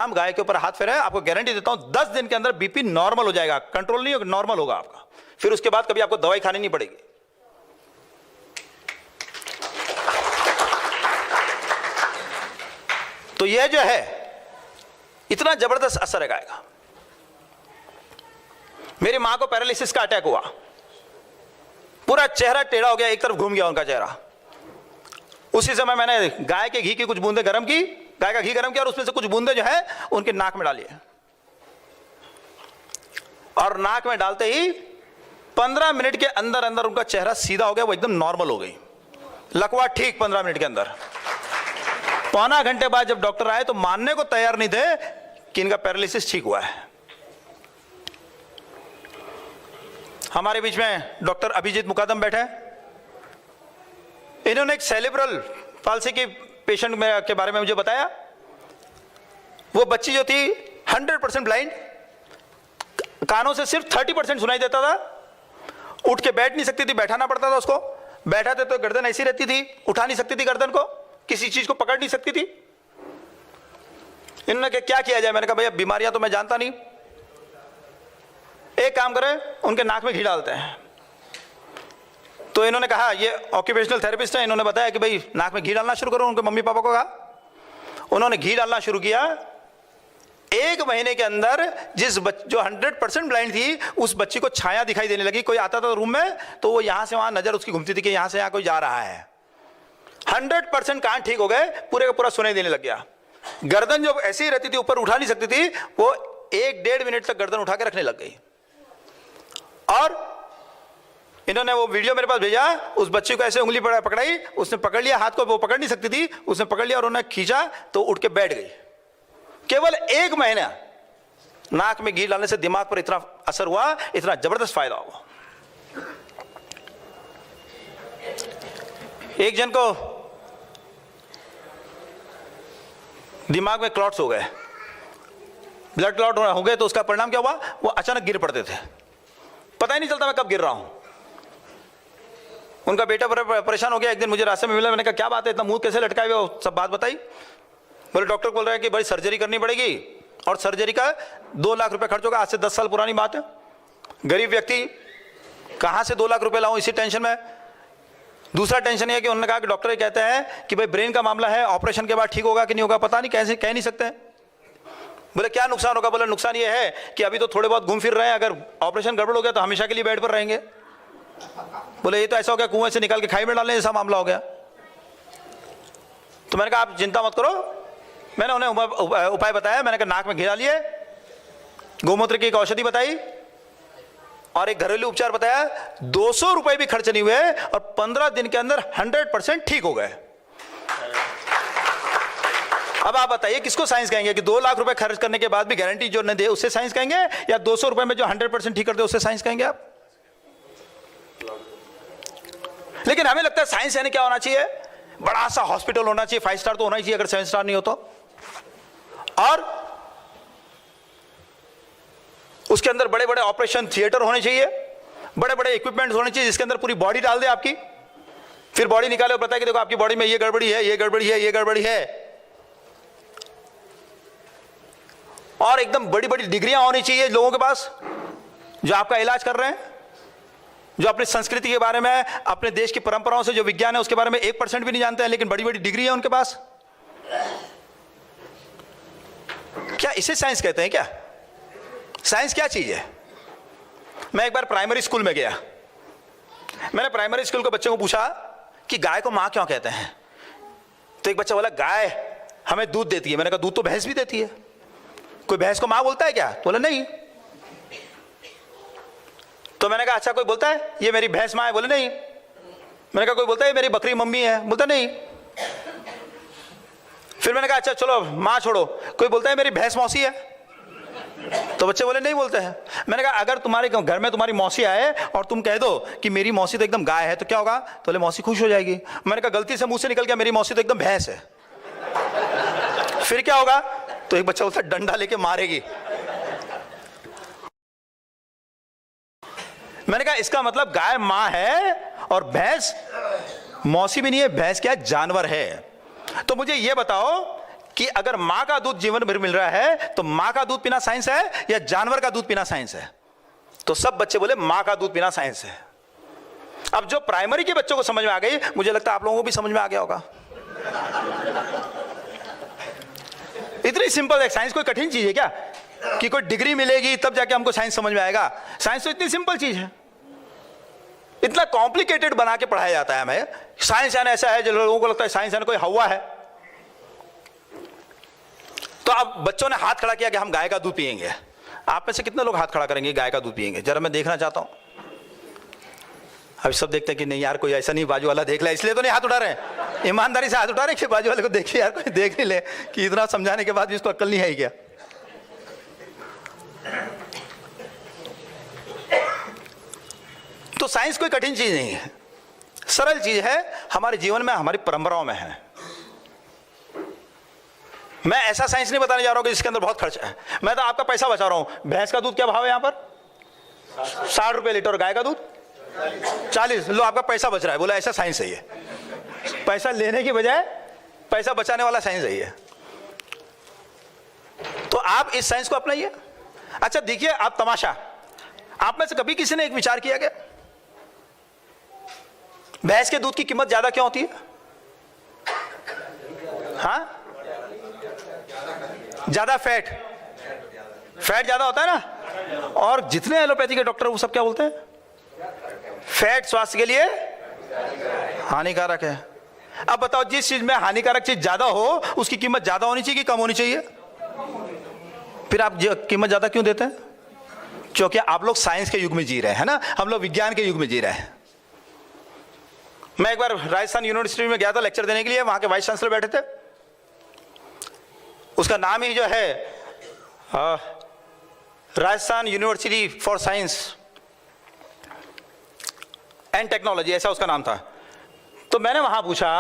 ग्राम गाय के ऊपर हाथ फेरे, आपको गारंटी देता हूं 10 दिन के अंदर बीपी नॉर्मल हो जाएगा, कंट्रोल नहीं होगा, नॉर्मल होगा आपका। फिर उसके बाद कभी आपको दवाई खानी नहीं पड़ेगी। तो यह जो है इतना जबरदस्त असर है गाय का। मेरी मां को पैरालिसिस का अटैक हुआ, पूरा चेहरा टेढ़ा हो गया, एक तरफ घूम गया उनका चेहरा। उसी समय मैंने गाय के घी की कुछ बूंदे गर्म की, गाय का घी गर्म किया और उसमें से कुछ बूंदे जो है उनके नाक में डालिए, और नाक में डालते ही 15 मिनट के अंदर अंदर उनका चेहरा सीधा हो गया, वो एकदम नॉर्मल हो गई, लकवा ठीक 15 मिनट के अंदर। पौना घंटे बाद जब डॉक्टर आए तो मानने को तैयार नहीं थे कि इनका पैरालिसिस ठीक हुआ है। हमारे बीच में डॉक्टर अभिजीत मुकादम बैठे हैं, इन्होंने एक सेरेब्रल पाल्सी के पेशेंट के बारे में मुझे बताया। वो बच्ची जो थी 100% ब्लाइंड, कानों से सिर्फ 30% सुनाई देता था, उठ के बैठ नहीं सकती थी, बैठाना पड़ता था उसको, बैठाते तो गर्दन ऐसी रहती थी, उठा नहीं सकती थी गर्दन को, किसी चीज को पकड़ नहीं सकती थी। इन्होंने क्या किया जाए, मैंने कहा भैया बीमारियां तो मैं जानता नहीं, एक काम करें उनके नाक में घी डालते हैं। तो इन्होंने कहा, ये ऑक्यूपेशनल थेरेपिस्ट है, इन्होंने बताया कि भाई नाक में घी डालना शुरू करो, उनके मम्मी पापा को कहा, उन्होंने घी डालना शुरू किया। 1 महीने के अंदर जो 100% ब्लाइंड थी उस बच्ची को छाया दिखाई देने लगी। कोई आता था रूम में तो वो यहां से वहां नजर उसकी घूमती थी कि यहां से यहां कोई जा रहा है। 100% कान ठीक हो गए, पूरे का पूरा सुनाई देने लग गया। गर्दन जो ऐसी ही रहती थी, ऊपर उठा नहीं सकती थी, वो 1-1.5 मिनट तक गर्दन उठा के रखने लग गई। और इन्होंने वो वीडियो मेरे पास भेजा, उस बच्चे को ऐसे उंगली पकड़ाई, उसने पकड़ लिया हाथ को, वो पकड़ नहीं सकती थी, उसने पकड़ लिया और उन्होंने खींचा तो उठ के बैठ गई। केवल 1 महीना नाक में घी डालने से दिमाग पर इतना असर हुआ, इतना जबरदस्त फायदा हुआ। एक जन को दिमाग में क्लॉट्स हो गए, ब्लड क्लॉट हो गए, तो उसका परिणाम क्या हुआ, वो अचानक गिर पड़ते थे, पता ही नहीं चलता मैं कब गिर रहा हूं। उनका बेटा परेशान हो गया, एक दिन मुझे रास्ते में मिला, मैंने कहा क्या बात है, इतना मुंह कैसे लटकाए हुए हो, सब बात बताई। बोले डॉक्टर बोल रहे हैं कि भाई सर्जरी करनी पड़ेगी, और सर्जरी का 2 लाख रुपए खर्च होगा। आज से 10 साल पुरानी बात है, गरीब व्यक्ति कहां से 2 लाख रुपए लाऊं, इसी टेंशन में। दूसरा टेंशन यह है कि उन्होंने कहा कि डॉक्टर ये कहते हैं कि भाई ब्रेन का मामला है, ऑपरेशन के बाद ठीक होगा कि नहीं होगा पता नहीं, कैसे कह नहीं सकते। बोले क्या नुकसान होगा, बोले नुकसान ये है कि अभी तो थोड़े बहुत घूम फिर रहे हैं, अगर ऑपरेशन गड़बड़ हो गया तो हमेशा के लिए बेड पर रहेंगे। बोले ये तो ऐसा हो गया कुएं से निकाल के खाई में डालने जैसा मामला हो गया। तो मैंने कहा आप चिंता मत करो, मैंने उन्हें उपाय बताया। मैंने कहा नाक में घी डालिए, गोमूत्र की एक औषधि बताई और एक घरेलू उपचार बताया। 200 रुपए भी खर्च नहीं हुए और 15 दिन के अंदर 100% ठीक हो गए। अब आप बताइए किसको साइंस कहेंगे कि 2 लाख रुपए खर्च करने के बाद भी गारंटी जो न दे उससे साइंस कहेंगे, या 200 रुपए में जो 100% ठीक कर दे उससे साइंस कहेंगे आप? लेकिन हमें लगता है साइंस यानी क्या होना चाहिए, बड़ा सा हॉस्पिटल होना चाहिए, 5 स्टार तो होना ही चाहिए, अगर 7 स्टार नहीं हो तो, और उसके अंदर बड़े बड़े ऑपरेशन थिएटर होने चाहिए, बड़े बड़े इक्विपमेंट्स होने चाहिए जिसके अंदर पूरी बॉडी डाल दे आपकी, फिर बॉडी निकाले और बताए कि देखो आपकी बॉडी में ये गड़बड़ी है, ये गड़बड़ी है, ये गड़बड़ी है। और एकदम बड़ी बड़ी डिग्रियां होनी चाहिए लोगों के पास जो आपका इलाज कर रहे हैं, जो अपनी संस्कृति के बारे में, अपने देश की परंपराओं से जो विज्ञान है उसके बारे में 1% भी नहीं जानते हैं, लेकिन बड़ी बड़ी डिग्री है उनके पास। क्या इसे साइंस कहते हैं क्या? साइंस क्या चीज है? मैं एक बार प्राइमरी स्कूल में गया, मैंने प्राइमरी स्कूल के बच्चों को पूछा कि गाय को मां क्यों कहते हैं? तो एक बच्चा बोला गाय हमें दूध देती है। मैंने कहा दूध तो भैंस भी देती है, कोई भैंस को मां बोलता है क्या? बोला नहीं। तो मैंने कहा अच्छा कोई बोलता है ये मेरी भैंस मां है? बोले नहीं। मैंने कहा कोई बोलता है मेरी बकरी मम्मी है? बोलता नहीं। फिर मैंने कहा अच्छा चलो मां छोड़ो, कोई बोलता है मेरी भैंस मौसी है? तो बच्चे बोले नहीं बोलते हैं। मैंने कहा अगर तुम्हारे घर में तुम्हारी मौसी आए और तुम कह दो कि मेरी मौसी तो एकदम गाय है तो क्या होगा? तो बोले मौसी खुश हो जाएगी। मैंने कहा गलती से मुंह से निकल गया मेरी मौसी तो एकदम भैंस है, फिर क्या होगा? तो एक बच्चा बोलता डंडा लेके मारेगी। मैंने कहा इसका मतलब गाय मां है और भैंस मौसी भी नहीं है, भैंस क्या है? जानवर है। तो मुझे यह बताओ कि अगर मां का दूध जीवन भर मिल रहा है तो मां का दूध पीना साइंस है या जानवर का दूध पीना साइंस है? तो सब बच्चे बोले मां का दूध पीना साइंस है। अब जो प्राइमरी के बच्चों को समझ में आ गई, मुझे लगता है आप लोगों को भी समझ में आ गया होगा। इतनी सिंपल है। साइंस कोई कठिन चीज है क्या कि कोई डिग्री मिलेगी तब जाके हमको साइंस समझ में आएगा? साइंस तो इतनी सिंपल चीज है। इतना कॉम्प्लिकेटेड बना के पढ़ाया जाता है हमें। साइंस यानी ऐसा है जो लोगों को लगता है साइंस यानी कोई हवा है। तो अब बच्चों ने हाथ खड़ा किया कि हम गाय का दूध पिएंगे। आप में से कितने लोग हाथ खड़ा करेंगे गाय का दूध पिएंगे? जरा मैं देखना चाहता हूं। अभी सब देखते हैं कि नहीं यार कोई ऐसा नहीं, बाजू वाला देख ले, इसलिए तो नहीं हाथ उठा रहे हैं। ईमानदारी से हाथ उठा रहे कि बाजू वाले को देखिए यार, कोई देख नहीं ले कि इतना समझाने के बाद भी इसको अक्ल नहीं आई क्या? तो साइंस कोई कठिन चीज नहीं है, सरल चीज है, हमारे जीवन में, हमारी परंपराओं में है। मैं ऐसा साइंस नहीं बताने जा रहा हूं कि जिसके अंदर बहुत खर्च है। मैं तो आपका पैसा बचा रहा हूं। भैंस का दूध क्या भाव है यहां पर? 60 रुपए लीटर। गाय का दूध 40। लो आपका पैसा बच रहा है। बोला ऐसा साइंस है ये। पैसा लेने की बजाय पैसा बचाने वाला साइंस है ये। तो आप इस साइंस को अपनाइए। अच्छा देखिए, आप तमाशा, आप में से कभी किसी ने एक विचार किया क्या भैंस के दूध की कीमत ज्यादा क्यों होती है? हाँ, ज्यादा फैट ज्यादा होता है ना। और जितने एलोपैथी के डॉक्टर वो सब क्या बोलते हैं? फैट स्वास्थ्य के लिए हानिकारक है। अब बताओ, जिस चीज में हानिकारक चीज ज्यादा हो उसकी कीमत ज्यादा होनी चाहिए कि कम होनी चाहिए? फिर आप कीमत ज्यादा क्यों देते हैं? क्योंकि आप लोग साइंस के युग में जी रहे हैं ना, हम लोग विज्ञान के युग में जी रहे हैं। मैं एक बार राजस्थान यूनिवर्सिटी में गया था लेक्चर देने के लिए। वहां के वाइस चांसलर बैठे थे। उसका नाम ही जो है Rajasthan university for science and technology, ऐसा उसका नाम था। तो मैंने वहां पूछा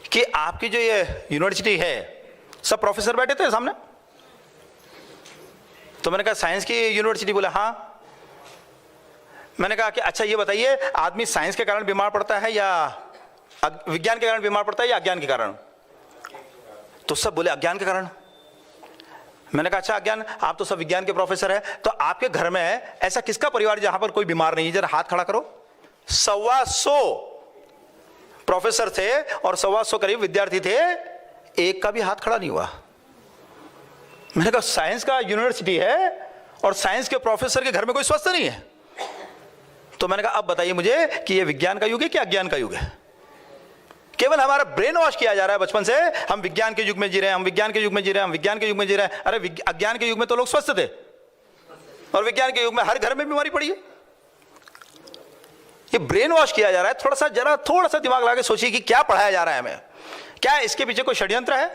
कि आपकी जो ये यूनिवर्सिटी है, सब प्रोफेसर बैठे थे सामने। तो मैंने कहा साइंस की यूनिवर्सिटी? बोले हाँ। मैंने कहा कि अच्छा ये बताइए, आदमी साइंस के कारण बीमार पड़ता है या विज्ञान के कारण बीमार पड़ता है या अज्ञान के कारण? तो सब बोले अज्ञान के कारण। मैंने कहा अच्छा अज्ञान, आप तो सब विज्ञान के प्रोफेसर हैं, तो आपके घर में ऐसा किसका परिवार जहां पर कोई बीमार नहीं है? जरा हाथ खड़ा करो। 125 प्रोफेसर थे और 125 करीब विद्यार्थी थे, एक का भी हाथ खड़ा नहीं हुआ। मैंने कहा साइंस का यूनिवर्सिटी है और साइंस के प्रोफेसर के घर में कोई स्वस्थ नहीं है। तो मैंने कहा अब बताइए मुझे कि ये विज्ञान का युग है कि अज्ञान का युग है? केवल हमारा ब्रेन वॉश किया जा रहा है बचपन से। हम विज्ञान के युग में जी रहे हैं, हम विज्ञान के युग में जी रहे हैं, हम विज्ञान के युग में जी रहे हैं। अरे अज्ञान के युग में तो लोग स्वस्थ थे और विज्ञान के युग में हर घर में बीमारी पड़ी है। ये ब्रेन वॉश किया जा रहा है। थोड़ा सा दिमाग लगा के सोचिए कि क्या पढ़ाया जा रहा है हमें। क्या इसके पीछे कोई षड्यंत्र है?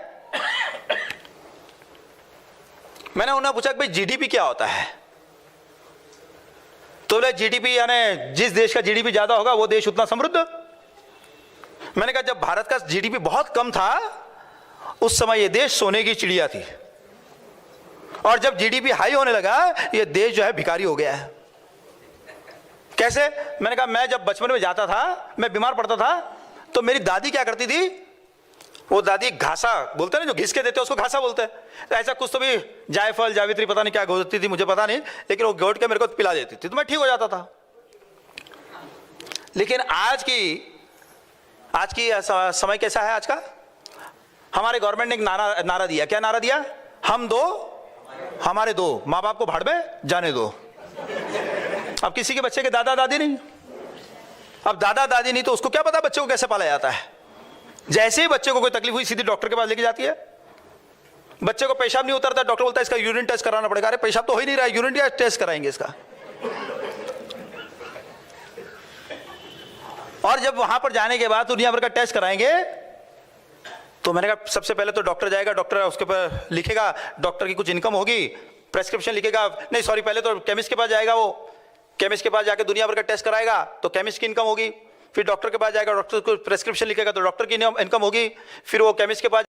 मैंने उन्हें पूछा कि भाई जीडीपी क्या होता है? तो बोले जीडीपी यानी जिस देश का जीडीपी ज्यादा होगा वो देश उतना समृद्ध। मैंने कहा जब भारत का जीडीपी बहुत कम था उस समय ये देश सोने की चिड़िया थी, और जब जीडीपी हाई होने लगा ये देश जो है भिखारी हो गया है। कैसे? मैंने कहा मैं जब बचपन में जाता था, मैं बीमार पड़ता था, तो मेरी दादी क्या करती थी, वो दादी घासा बोलते हैं ना, जो घिस के देते हैं उसको घासा बोलते हैं। तो ऐसा कुछ तो भी जायफल जावित्री पता नहीं क्या घोटती थी, मुझे पता नहीं, लेकिन वो घोट के मेरे को पिला देती थी तो मैं ठीक हो जाता था। लेकिन आज की समय कैसा है आज का? हमारे गवर्नमेंट ने एक नारा दिया। क्या नारा दिया? हम दो हमारे दो, माँ बाप को भाड़ में जाने दो। अब किसी के बच्चे के दादा दादी नहीं, अब दादा दादी नहीं तो उसको क्या पता बच्चे को कैसे पाला जाता है। जैसे ही बच्चे को कोई तकलीफ हुई सीधे डॉक्टर के पास लेके जाती है। बच्चे को पेशाब नहीं उतरता, डॉक्टर बोलता है इसका यूरिन टेस्ट कराना पड़ेगा। अरे पेशाब तो हो ही नहीं रहा है, यूरिन टेस्ट कराएंगे इसका। और जब वहां पर जाने के बाद दुनिया भर का टेस्ट कराएंगे तो मैंने कहा सबसे पहले तो डॉक्टर जाएगा, डॉक्टर उसके ऊपर लिखेगा, डॉक्टर की कुछ इनकम होगी, प्रेस्क्रिप्शन लिखेगा, नहीं सॉरी पहले तो केमिस्ट के पास जाएगा, वो केमिस्ट के पास जाके दुनिया भर का टेस्ट कराएगा तो केमिस्ट की इनकम होगी, फिर डॉक्टर के पास जाएगा, डॉक्टर को प्रेस्क्रिप्शन लिखेगा तो डॉक्टर की इनकम होगी, फिर वो केमिस्ट के पास